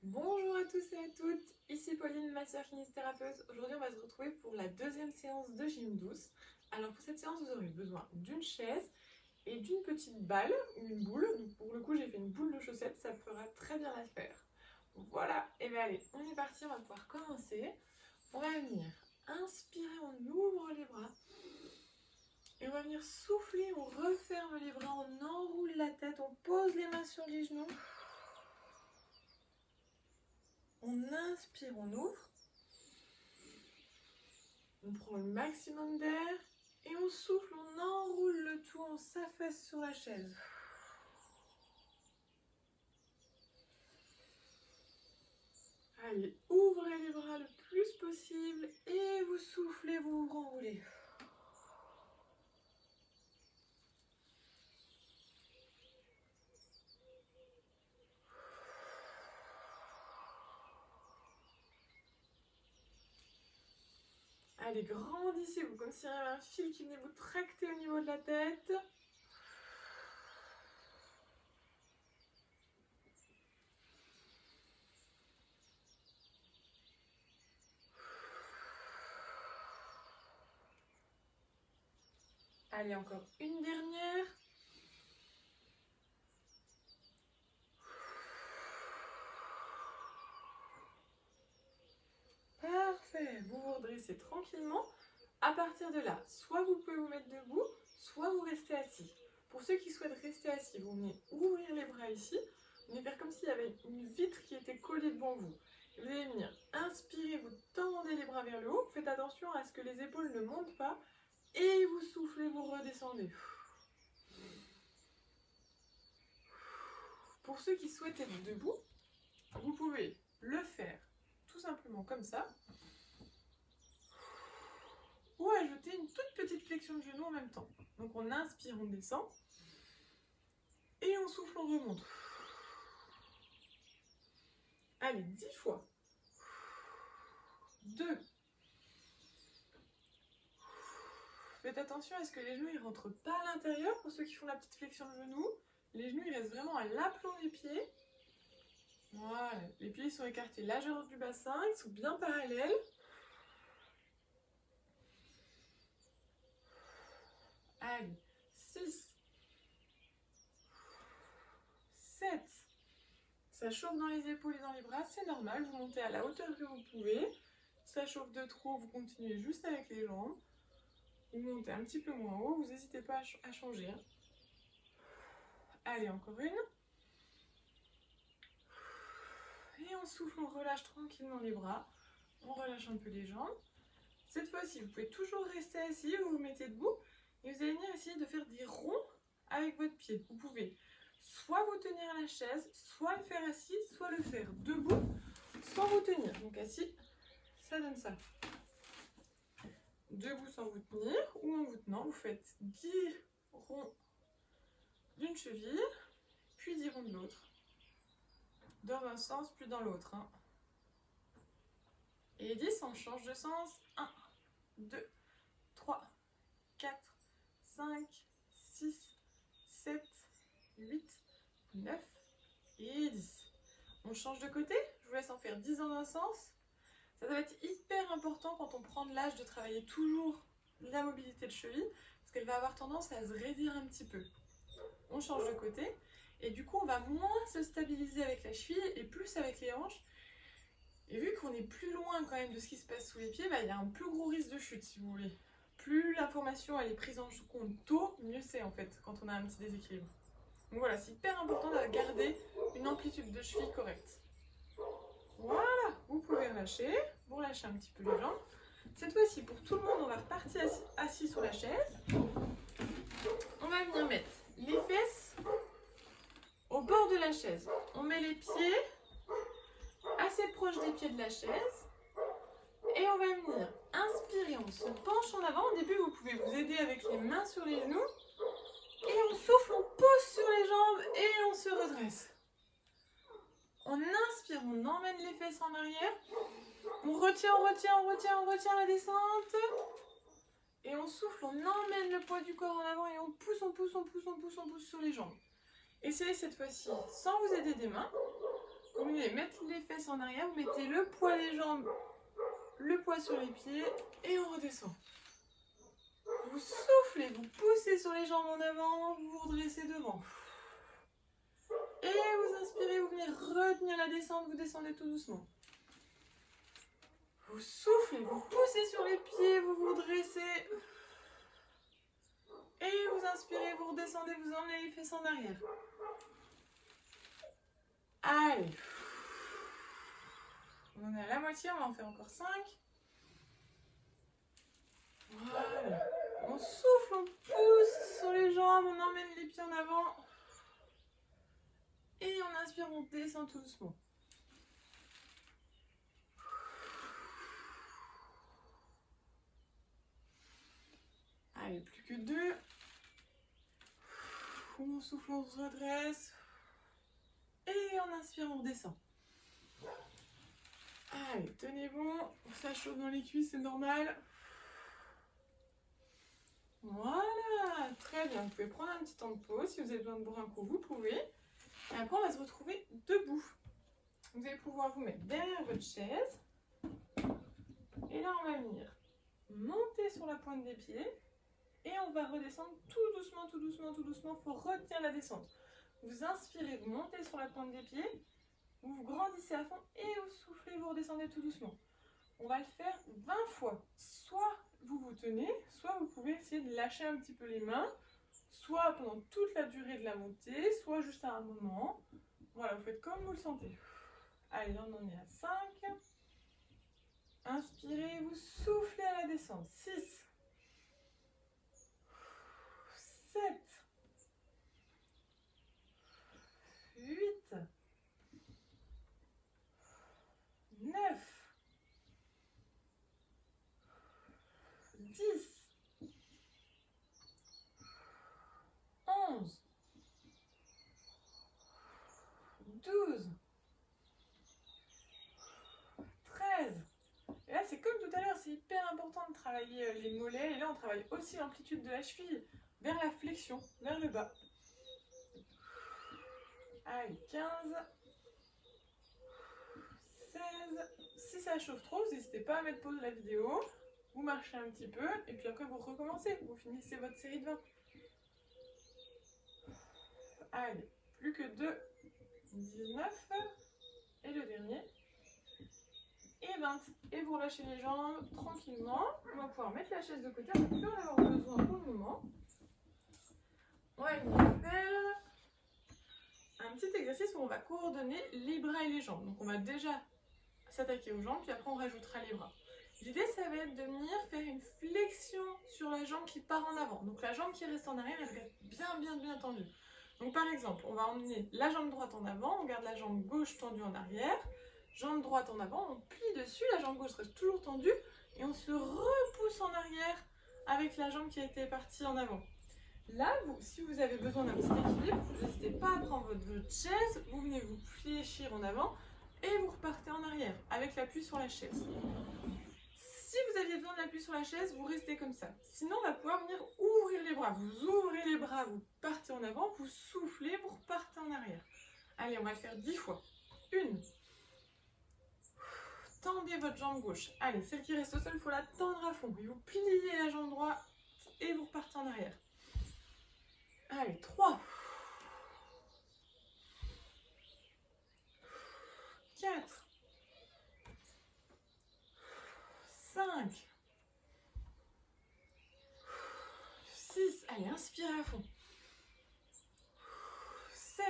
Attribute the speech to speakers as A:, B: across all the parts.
A: Bonjour à tous et à toutes, ici Pauline, masseur kinésithérapeute. Aujourd'hui on va se retrouver pour la deuxième séance de gym douce. Alors pour cette séance vous aurez besoin d'une chaise et d'une petite balle ou une boule. Donc pour le coup j'ai fait une boule de chaussettes, ça fera très bien l'affaire. Voilà, et bien allez, on est parti, on va pouvoir commencer. On va venir inspirer, on ouvre les bras. Et on va venir souffler, on referme les bras, on enroule la tête, on pose les mains sur les genoux. On inspire, on ouvre. On prend le maximum d'air et on souffle, on enroule le tout, on s'affaisse sur la chaise. Allez, ouvrez les bras le plus possible et vous soufflez, vous vous renroulez. Allez, grandissez-vous comme s'il y avait un fil qui venait vous tracter au niveau de la tête. Allez, encore une dernière. Parfait, vous vous redressez tranquillement. À partir de là, soit vous pouvez vous mettre debout, soit vous restez assis. Pour ceux qui souhaitent rester assis, vous venez ouvrir les bras ici. Vous venez faire comme s'il y avait une vitre qui était collée devant vous. Vous allez venir inspirer, vous tendez les bras vers le haut. Faites attention à ce que les épaules ne montent pas. Et vous soufflez, vous redescendez. Pour ceux qui souhaitent être debout, vous pouvez le faire tout simplement comme ça. Ou ajouter une toute petite flexion de genou en même temps. Donc on inspire, on descend. Et on souffle, on remonte. Allez, 10 fois. 2. Faites attention à ce que les genoux ne rentrent pas à l'intérieur. Pour ceux qui font la petite flexion de genou, les genoux ils restent vraiment à l'aplomb des pieds. Voilà, les pieds sont écartés largeur du bassin, ils sont bien parallèles. Allez, 6. 7. Ça chauffe dans les épaules et dans les bras, c'est normal, vous montez à la hauteur que vous pouvez. Ça chauffe de trop, vous continuez juste avec les jambes. Vous montez un petit peu moins haut, vous n'hésitez pas à changer. Allez, encore une. Et on souffle, on relâche tranquillement les bras. On relâche un peu les jambes. Cette fois-ci, vous pouvez toujours rester assis, vous vous mettez debout. Et vous allez venir essayer de faire des ronds avec votre pied. Vous pouvez soit vous tenir à la chaise, soit le faire assis, soit le faire debout, sans vous tenir. Donc assis, ça donne ça. Debout sans vous tenir, ou en vous tenant, vous faites 10 ronds d'une cheville, puis 10 ronds de l'autre. Dans un sens, puis dans l'autre. Hein. Et 10, on change de sens. 1, 2, 3, 4, 5, 6, 7, 8, 9 et 10. On change de côté, je vous laisse en faire 10 dans un sens. Ça va être hyper important quand on prend de l'âge de travailler toujours la mobilité de cheville, parce qu'elle va avoir tendance à se raidir un petit peu. On change de côté, et du coup on va moins se stabiliser avec la cheville et plus avec les hanches. Et vu qu'on est plus loin quand même de ce qui se passe sous les pieds, il y a un plus gros risque de chute si vous voulez. Plus l'information elle est prise en compte tôt, mieux c'est en fait quand on a un petit déséquilibre. Donc voilà, c'est hyper important de garder une amplitude de cheville correcte. Voilà, vous pouvez relâcher, vous relâchez un petit peu les jambes. Cette fois-ci, pour tout le monde, on va repartir assis sur la chaise. On va venir mettre les fesses au bord de la chaise. On met les pieds assez proches des pieds de la chaise. Et on va venir inspirer, on se penche en avant. Au début, vous pouvez vous aider avec les mains sur les genoux. Et on souffle, on pose sur les jambes et on se redresse. On inspire, on emmène les fesses en arrière. On retient, on retient, on retient, on retient la descente. Et on souffle, on emmène le poids du corps en avant et on pousse, on pousse, on pousse, on pousse, on pousse sur les jambes. Essayez cette fois-ci sans vous aider des mains. Comme venez mettre les fesses en arrière, vous mettez le poids des jambes, le poids sur les pieds et on redescend. Vous soufflez, vous poussez sur les jambes en avant, vous vous redressez devant. Et vous inspirez, vous venez retenir la descente, vous descendez tout doucement. Vous soufflez, vous poussez sur les pieds, vous vous redressez. Et vous inspirez, vous redescendez, vous emmenez les fesses en arrière. Allez. On est à la moitié, on va en faire encore 5. Voilà. On souffle, on pousse sur les jambes, on emmène les pieds en avant. Et on inspire, on descend tout doucement. Allez, plus que 2. On souffle, on se redresse. Et on inspire, on redescend. Allez, tenez bon. Ça chauffe dans les cuisses, c'est normal. Voilà, très bien. Vous pouvez prendre un petit temps de pause. Si vous avez besoin de boire un coup, vous pouvez. Et après, on va se retrouver debout. Vous allez pouvoir vous mettre derrière votre chaise. Et là, on va venir monter sur la pointe des pieds. Et on va redescendre tout doucement, tout doucement, tout doucement. Il faut retenir la descente. Vous inspirez, vous montez sur la pointe des pieds. Vous grandissez à fond et vous soufflez, vous redescendez tout doucement. On va le faire 20 fois. Soit vous vous tenez, soit vous pouvez essayer de lâcher un petit peu les mains. Soit pendant toute la durée de la montée, soit juste à un moment. Voilà, vous faites comme vous le sentez. Allez, là on en est à 5. Inspirez, vous soufflez à la descente. 6. 7. 8. 9. 10. 11. 12. 13. Et là, c'est comme tout à l'heure, c'est hyper important de travailler les mollets. Et là, on travaille aussi l'amplitude de la cheville vers la flexion, vers le bas. Allez, 15. 16. Si ça chauffe trop, n'hésitez pas à mettre pause la vidéo. Vous marchez un petit peu et puis après vous recommencez. Vous finissez votre série de 20. Allez, plus que 2. 19. Et le dernier. Et 20. Et vous relâchez les jambes tranquillement. On va pouvoir mettre la chaise de côté. On va plus en avoir besoin pour le moment. On va venir faire un petit exercice où on va coordonner les bras et les jambes. Donc on va déjà s'attaquer aux jambes, puis après on rajoutera les bras. L'idée, ça va être de venir faire une flexion sur la jambe qui part en avant. Donc la jambe qui reste en arrière, elle reste bien tendue. Donc par exemple, on va emmener la jambe droite en avant, on garde la jambe gauche tendue en arrière, jambe droite en avant, on plie dessus, la jambe gauche reste toujours tendue, et on se repousse en arrière avec la jambe qui a été partie en avant. Là, si vous avez besoin d'un petit équilibre, n'hésitez pas à prendre votre chaise, vous venez vous fléchir en avant, et vous repartez en arrière, avec l'appui sur la chaise. Si vous aviez besoin d'appui sur la chaise, vous restez comme ça. Sinon, on va pouvoir venir ouvrir les bras. Vous ouvrez les bras, vous partez en avant, vous soufflez, vous repartez en arrière. Allez, on va le faire 10 fois. 1. Tendez votre jambe gauche. Allez, celle qui reste au sol, il faut la tendre à fond. Et vous pliez la jambe droite et vous repartez en arrière. Allez, 3. 4. 5. 6. Allez, inspirez à fond. 7.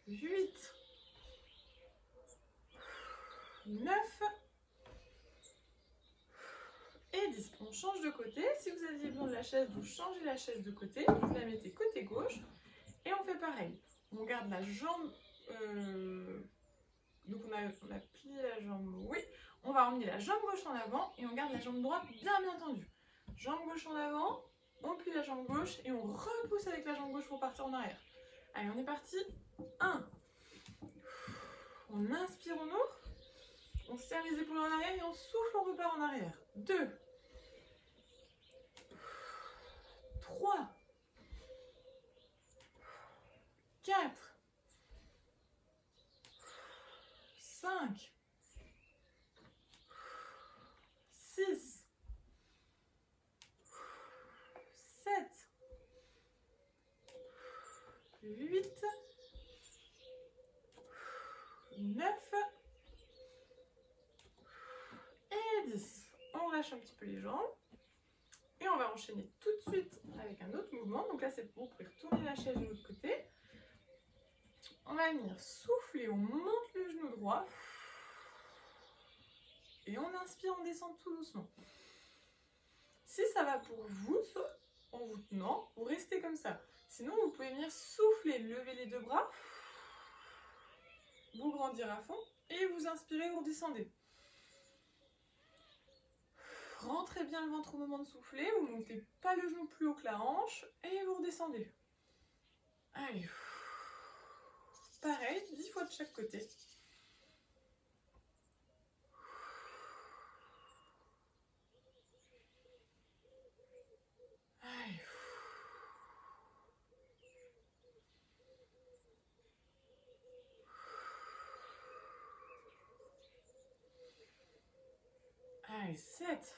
A: 8. 9. Et 10. On change de côté. Si vous aviez besoin de la chaise, vous changez la chaise de côté. Vous la mettez côté gauche. Et on fait pareil. On garde la jambe... Donc on a plié la jambe, oui. On va emmener la jambe gauche en avant et on garde la jambe droite bien tendue. Jambe gauche en avant, on plie la jambe gauche et on repousse avec la jambe gauche pour partir en arrière. Allez, on est parti. 1. On inspire, on ouvre. On serre les épaules en arrière et on souffle, on repart en arrière. 2. 3. 4. 5, 6, 7, 8, 9 et 10. On relâche un petit peu les jambes. Et on va enchaîner tout de suite avec un autre mouvement. Donc là, c'est bon, vous pouvez retourner la chaise de l'autre côté. On va venir souffler, on monte le genou droit. Et on inspire, on descend tout doucement. Si ça va pour vous, en vous tenant, vous restez comme ça. Sinon, vous pouvez venir souffler, lever les deux bras, vous grandir à fond et vous inspirez, vous redescendez. Rentrez bien le ventre au moment de souffler, vous ne montez pas le genou plus haut que la hanche et vous redescendez. Allez. Pareil, 10 fois de chaque côté. Allez. Allez, 7.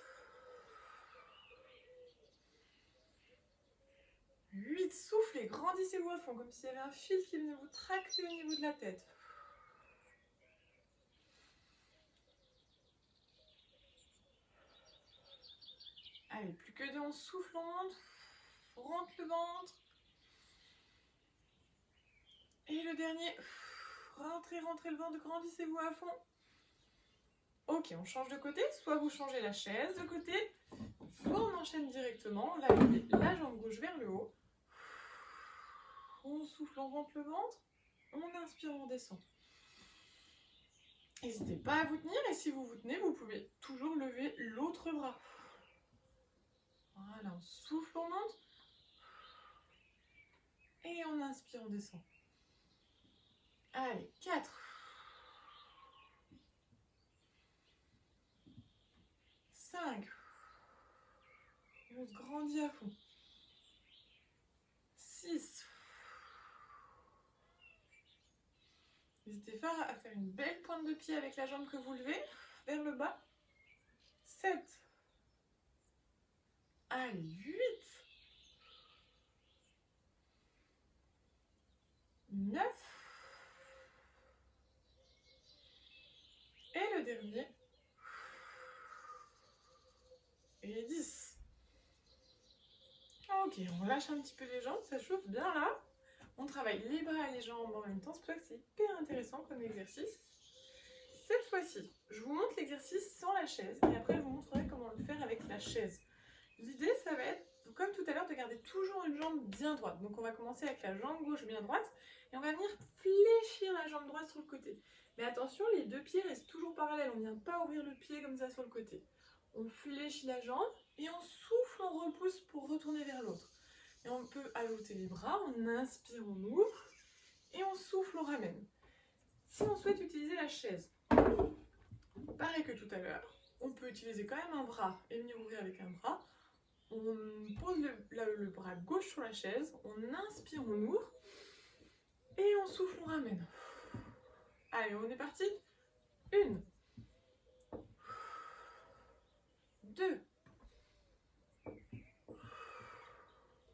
A: 8, soufflez, grandissez-vous à fond, comme s'il y avait un fil qui venait vous tracter au niveau de la tête. Allez, plus que 2, on souffle, on rentre le ventre. Et le dernier, rentrez le ventre, grandissez-vous à fond. Ok, on change de côté, soit vous changez la chaise de côté, soit on enchaîne directement, là, la jambe gauche vers le haut. On souffle, on rentre le ventre, on inspire, on descend. N'hésitez pas à vous tenir, et si vous vous tenez, vous pouvez toujours lever l'autre bras. Voilà, on souffle, on monte, et on inspire, on descend. Allez, 4. 5. On se grandit à fond. 6. N'hésitez pas à faire une belle pointe de pied avec la jambe que vous levez vers le bas. 7. Allez, 8. 9. Et le dernier. Et 10. Ok, on lâche un petit peu les jambes, ça chauffe bien là. On travaille les bras et les jambes en même temps, c'est pour ça que c'est hyper intéressant comme exercice. Cette fois-ci, je vous montre l'exercice sans la chaise et après je vous montrerai comment le faire avec la chaise. L'idée, ça va être, comme tout à l'heure, de garder toujours une jambe bien droite. Donc on va commencer avec la jambe gauche bien droite et on va venir fléchir la jambe droite sur le côté. Mais attention, les deux pieds restent toujours parallèles, on ne vient pas ouvrir le pied comme ça sur le côté. On fléchit la jambe et on souffle, on repousse pour retourner vers l'autre. Et on peut ajouter les bras, on inspire, on ouvre, et on souffle, on ramène. Si on souhaite utiliser la chaise, pareil que tout à l'heure, on peut utiliser quand même un bras et venir ouvrir avec un bras. On pose le bras gauche sur la chaise, on inspire, on ouvre, et on souffle, on ramène. Allez, on est parti. 1, 2,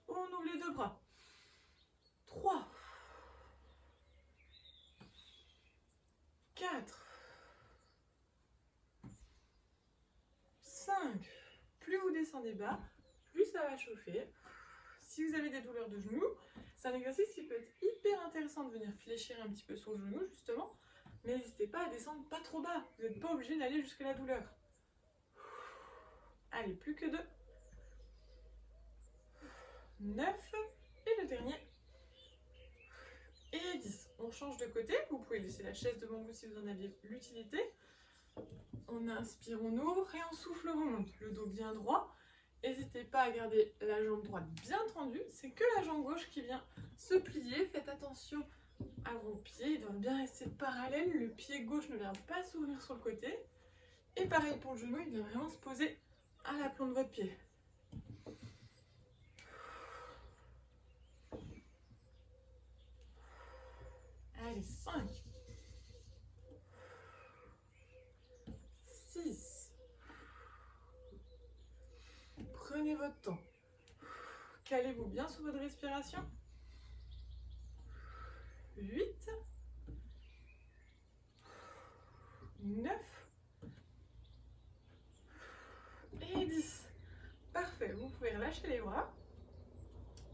A: on ouvre les deux bras. 3, 4, 5. Plus vous descendez bas, plus ça va chauffer. Si vous avez des douleurs de genoux, c'est un exercice qui peut être hyper intéressant de venir fléchir un petit peu sur le genou justement. Mais n'hésitez pas à descendre pas trop bas. Vous n'êtes pas obligé d'aller jusqu'à la douleur. Allez, plus que 2. 9. Et le dernier. Et 10. On change de côté. Vous pouvez laisser la chaise devant vous si vous en aviez l'utilité. On inspire, on ouvre et on souffle, on remonte. Le dos bien droit. N'hésitez pas à garder la jambe droite bien tendue. C'est que la jambe gauche qui vient se plier. Faites attention à vos pieds. Ils doivent bien rester parallèles. Le pied gauche ne vient pas s'ouvrir sur le côté. Et pareil pour le genou, il vient vraiment se poser à la plante de votre pied. Allez, 5. votre temps. Calez-vous bien sur votre respiration. 8, 9 et 10. Parfait, vous pouvez relâcher les bras.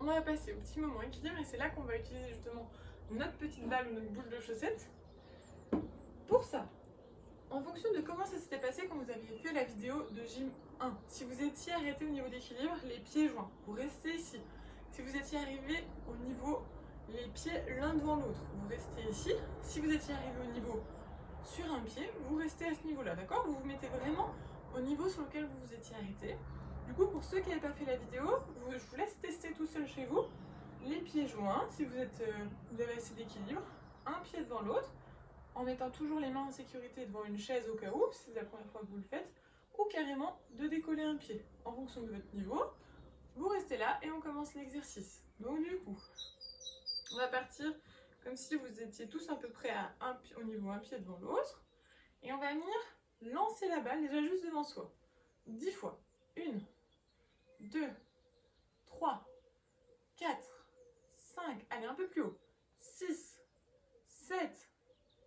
A: On va passer au petit moment équilibre et c'est là qu'on va utiliser justement notre petite balle ou notre boule de chaussette. Pour ça, en fonction de comment ça s'était passé quand vous aviez fait la vidéo de gym 1, si vous étiez arrêté au niveau d'équilibre, les pieds joints, vous restez ici. Si vous étiez arrivé au niveau, les pieds l'un devant l'autre, vous restez ici. Si vous étiez arrivé au niveau sur un pied, vous restez à ce niveau-là, d'accord? Vous vous mettez vraiment au niveau sur lequel vous vous étiez arrêté. Du coup, pour ceux qui n'avaient pas fait la vidéo, je vous laisse tester tout seul chez vous. Les pieds joints, si vous avez assez d'équilibre, un pied devant l'autre, en mettant toujours les mains en sécurité devant une chaise au cas où, si c'est la première fois que vous le faites, ou carrément de décoller un pied. En fonction de votre niveau, vous restez là et on commence l'exercice. Donc du coup, on va partir comme si vous étiez tous à peu près au niveau un pied devant l'autre. Et on va venir lancer la balle déjà juste devant soi. 10 fois. 1, 2, 3, 4, 5, allez un peu plus haut. 6, 7,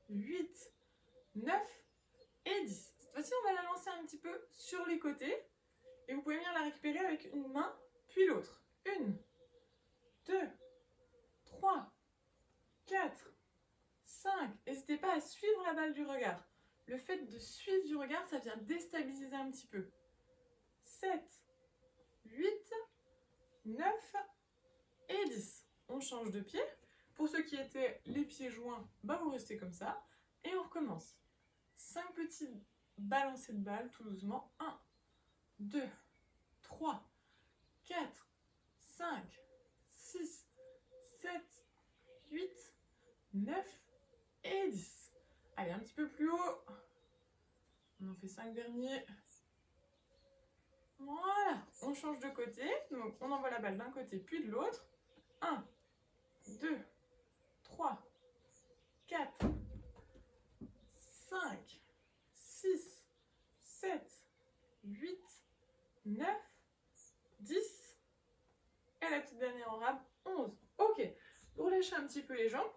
A: 8, 9 et 10. Cette fois-ci, on va la lancer un petit peu sur les côtés. Et vous pouvez venir la récupérer avec une main, puis l'autre. 1, 2, 3, 4, 5. N'hésitez pas à suivre la balle du regard. Le fait de suivre du regard, ça vient déstabiliser un petit peu. 7, 8, 9 et 10. On change de pied. Pour ceux qui étaient les pieds joints, bah vous restez comme ça. Et on recommence. 5 petits balancers de balles tout doucement. 1, 2, 3, 4, 5, 6, 7, 8, 9 et 10. Allez, un petit peu plus haut. On en fait 5 derniers. Voilà, on change de côté. Donc, on envoie la balle d'un côté puis de l'autre. 1, 2, 3, 4, 5, 6, 7, 8, 9, 10. Et la petite dernière en rab, 11. Ok, vous relâchez un petit peu les jambes.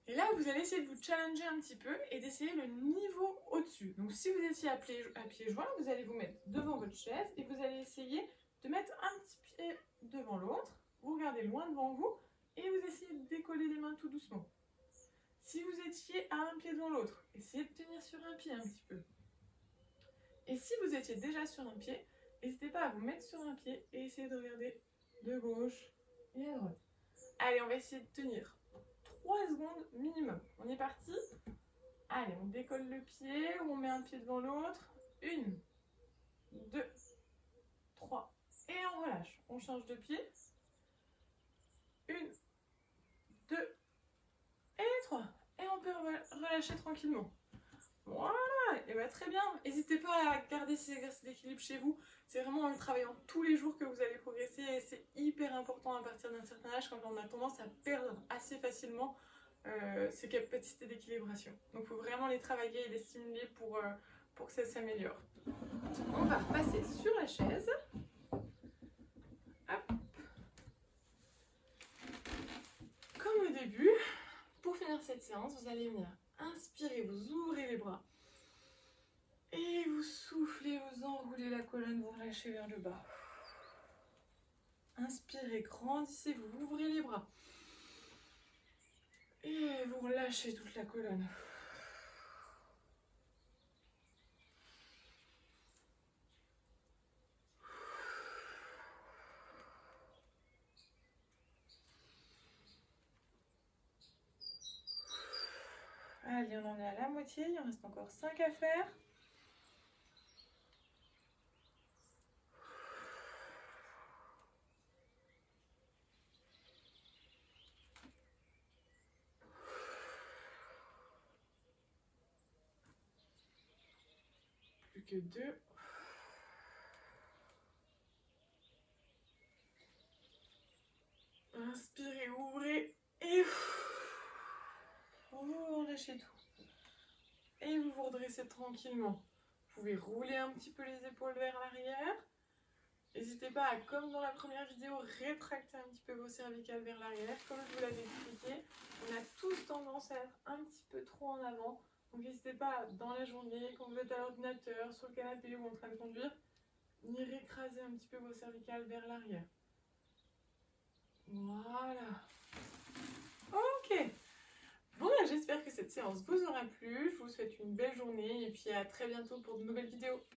A: Et là, vous allez essayer de vous challenger un petit peu et d'essayer le niveau au-dessus. Donc, si vous étiez à pieds joints, vous allez vous mettre devant votre chaise et vous allez essayer de mettre un petit pied devant l'autre. Vous regardez loin devant vous et vous essayez de décoller les mains tout doucement. Si vous étiez à un pied devant l'autre, essayez de tenir sur un pied un petit peu. Et si vous étiez déjà sur un pied, n'hésitez pas à vous mettre sur un pied et essayer de regarder de gauche et à droite. Allez, on va essayer de tenir 3 secondes minimum. On est parti. Allez, on décolle le pied, on met un pied devant l'autre. 1, 2, 3. Et on relâche. On change de pied. 1, 2 et 3. Et on peut relâcher tranquillement. Voilà, et bien très bien. N'hésitez pas à garder ces exercices d'équilibre chez vous. C'est vraiment en le travaillant tous les jours que vous allez progresser et c'est hyper important à partir d'un certain âge quand on a tendance à perdre assez facilement ces capacités d'équilibration. Donc il faut vraiment les travailler et les stimuler pour que ça s'améliore. On va repasser sur la chaise. Hop. Comme au début, pour finir cette séance, vous allez venir inspirer, vous ouvrez les bras. Et vous soufflez, vous enroulez la colonne, vous relâchez vers le bas. Inspirez, grandissez, vous ouvrez les bras. Et vous relâchez toute la colonne. Allez, on en est à la moitié, il en reste encore 5 à faire. Plus que 2. Inspirez, ouvrez et vous relâchez tout. Et vous vous redressez tranquillement. Vous pouvez rouler un petit peu les épaules vers l'arrière. N'hésitez pas à, comme dans la première vidéo, rétracter un petit peu vos cervicales vers l'arrière. Comme je vous l'avais expliqué, on a tous tendance à être un petit peu trop en avant. Donc n'hésitez pas, dans la journée, quand vous êtes à l'ordinateur, sur le canapé ou en train de conduire, venir écraser un petit peu vos cervicales vers l'arrière. Voilà. Ok. Bon, là, j'espère que cette séance vous aura plu. Je vous souhaite une belle journée et puis à très bientôt pour de nouvelles vidéos.